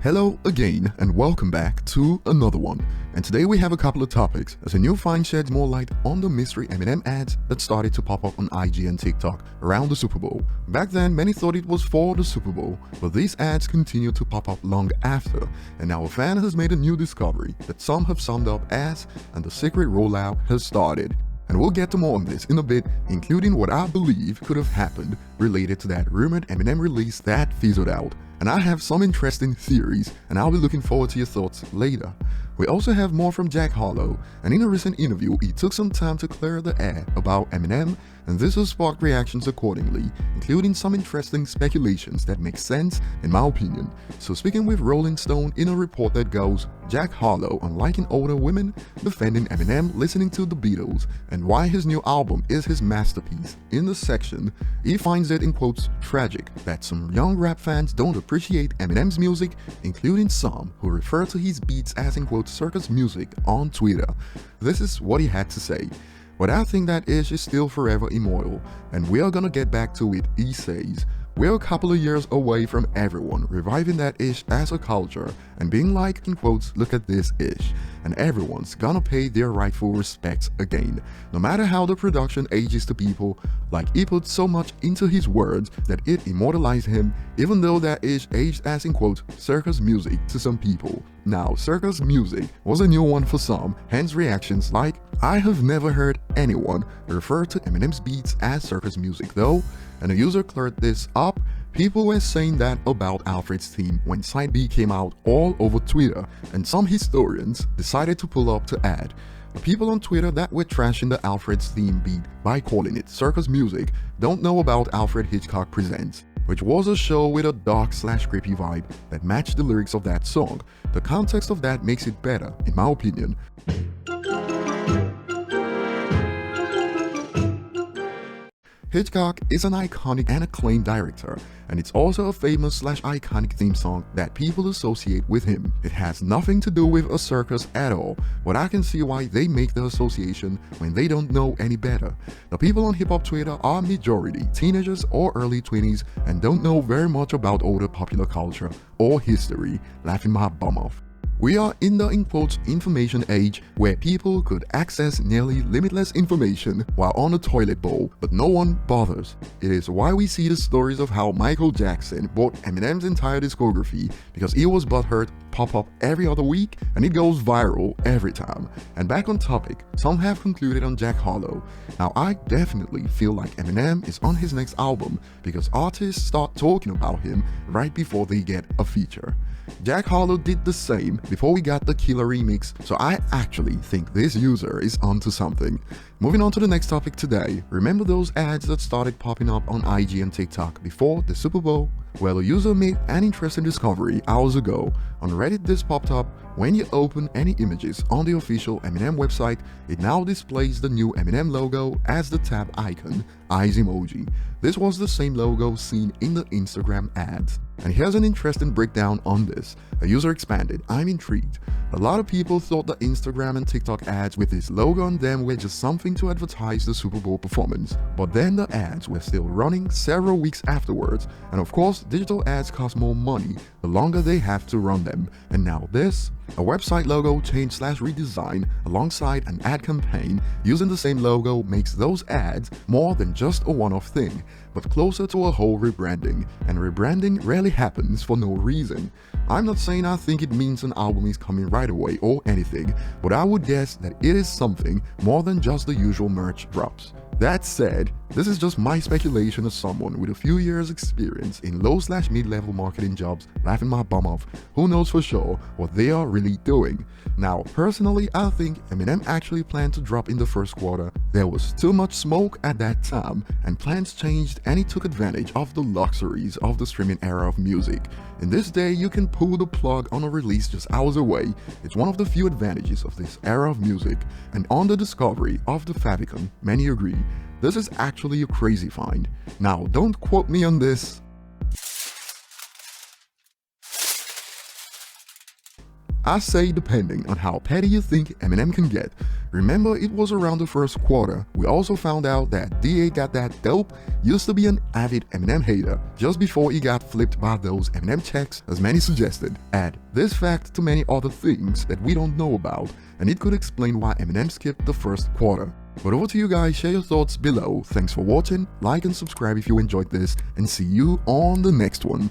Hello again and welcome back to another one. And today we have a couple of topics as a new find sheds more light on the mystery Eminem ads that started to pop up on IG and TikTok around the Super Bowl. Back then many thought it was for the Super Bowl, but these ads continued to pop up long after, and now a fan has made a new discovery that some have summed up as "and the secret rollout has started." And we'll get to more on this in a bit, including what I believe could have happened related to that rumored Eminem release that fizzled out. And I have some interesting theories, and I'll be looking forward to your thoughts later. We also have more from Jack Harlow, and in a recent interview he took some time to clear the air about Eminem, and this has sparked reactions accordingly, including some interesting speculations that make sense in my opinion. So speaking with Rolling Stone in a report that goes, Jack Harlow on liking older women, defending Eminem listening to the Beatles, and why his new album is his masterpiece. In the section, he finds it in quotes tragic that some young rap fans don't appreciate Eminem's music, including some who refer to his beats as in quotes circus music on Twitter. This is what he had to say. "But I think that ish is still forever immortal, and we are gonna get back to it," he says. "We're a couple of years away from everyone reviving that ish as a culture and being like, in quotes, look at this ish, and everyone's gonna pay their rightful respects again. No matter how the production ages to people, like he put so much into his words that it immortalized him, even though that ish aged as, in quotes, circus music to some people." Now, circus music was a new one for some, hence reactions like, "I have never heard anyone refer to Eminem's beats as circus music though," and a user cleared this up. "People were saying that about Alfred's theme when Side B came out all over Twitter, and some historians decided to pull up to add. The people on Twitter that were trashing the Alfred's theme beat by calling it circus music don't know about Alfred Hitchcock Presents, which was a show with a dark/creepy vibe that matched the lyrics of that song. The context of that makes it better, in my opinion." Hitchcock is an iconic and acclaimed director, and it's also a famous/iconic theme song that people associate with him. It has nothing to do with a circus at all, but I can see why they make the association when they don't know any better. The people on hip-hop Twitter are majority teenagers or early 20s and don't know very much about older popular culture or history, laughing my bum off. We are in the in quotes information age where people could access nearly limitless information while on a toilet bowl, but no one bothers. It is why we see the stories of how Michael Jackson bought Eminem's entire discography because he was butthurt pop up every other week, and it goes viral every time. And back on topic, some have concluded on Jack Harlow. Now I definitely feel like Eminem is on his next album because artists start talking about him right before they get a feature. Jack Harlow did the same before we got the Killer remix, so I actually think this user is onto something. Moving on to the next topic today, remember those ads that started popping up on IG and TikTok before the Super Bowl? Well, a user made an interesting discovery hours ago. On Reddit this popped up. When you open any images on the official Eminem website, it now displays the new Eminem logo as the tab icon, eyes emoji. This was the same logo seen in the Instagram ads. And here's an interesting breakdown on this. A user expanded, "I'm intrigued. A lot of people thought the Instagram and TikTok ads with this logo on them were just something to advertise the Super Bowl performance. But then the ads were still running several weeks afterwards, and of course digital ads cost more money the longer they have to run them. And now this? A website logo change/redesign alongside an ad campaign using the same logo makes those ads more than just a one-off thing, but closer to a whole rebranding, and rebranding rarely happens for no reason. I'm not saying I think it means an album is coming right away or anything, but I would guess that it is something more than just the usual merch drops. That said, this is just my speculation as someone with a few years experience in low/mid-level marketing jobs, laughing my bum off. Who knows for sure what they are really doing? Now, personally, I think Eminem actually planned to drop in the first quarter. There was too much smoke at that time, and plans changed, and he took advantage of the luxuries of the streaming era of music. In this day, you can pull the plug on a release just hours away. It's one of the few advantages of this era of music, and on the discovery of the favicon, many agree. This is actually a crazy find. Now, don't quote me on this. I say depending on how petty you think Eminem can get. Remember, it was around the first quarter. We also found out that DA Got That Dope used to be an avid Eminem hater just before he got flipped by those Eminem checks, as many suggested. Add this fact to many other things that we don't know about, and it could explain why Eminem skipped the first quarter. But over to you guys, share your thoughts below. Thanks for watching, like and subscribe if you enjoyed this, and see you on the next one.